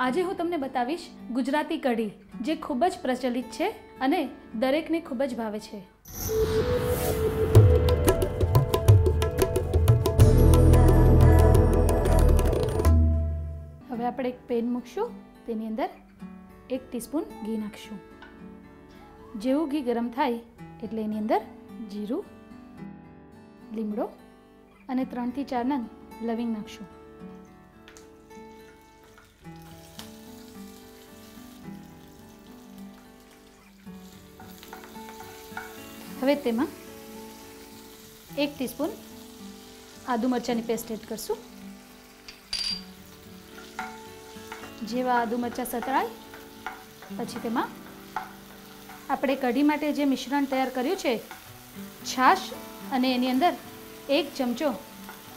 આજે હું તમને બતાવીશ ગુજરાતી કઢી, જે ખૂબ જ પ્રચલિત છે અને દરેકને ખૂબ જ ભાવે છે। હવે આપણે એક પેન મૂકશું, તેની અંદર 1 ટીસ્પૂન ઘી નાખશું। જેવું ઘી ગરમ થાય એટલે એની અંદર જીરું, લીમડો અને 3 થી 4 નંગ લવિંગ નાખશું। હવે તેમાં 1 ટીસ્પૂન આદુ મરચાંની પેસ્ટ એડ કરશું। જેવા આદુ મરચાં સતળાય પછી તેમાં આપણે કઢી માટે જે મિશ્રણ તૈયાર કર્યું છે, છાશ અને એની અંદર 1 ચમચો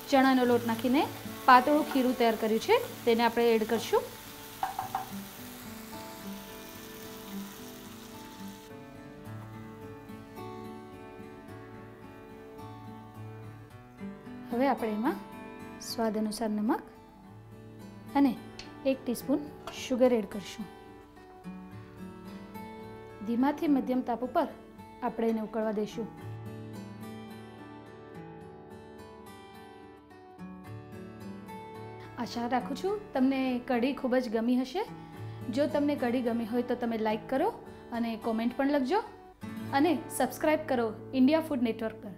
ચણાનો લોટ નાખીને પાતળું ખીરું તૈયાર કર્યું છે, તેને આપણે એડ કરશું। હવે આપણે એમાં સ્વાદ અનુસાર નમક અને 1 ટીસ્પૂન શુગર એડ કરશું। ધીમાથી મધ્યમ તાપ ઉપર આપણે એને ઉકળવા દઈશું। આશા રાખું છું તમને કઢી ખૂબ જ ગમી હશે। જો તમને કઢી ગમી હોય તો તમે લાઈક કરો અને કોમેન્ટ પણ લખજો અને સબસ્ક્રાઈબ કરો ઇન્ડિયા ફૂડ નેટવર્ક પર।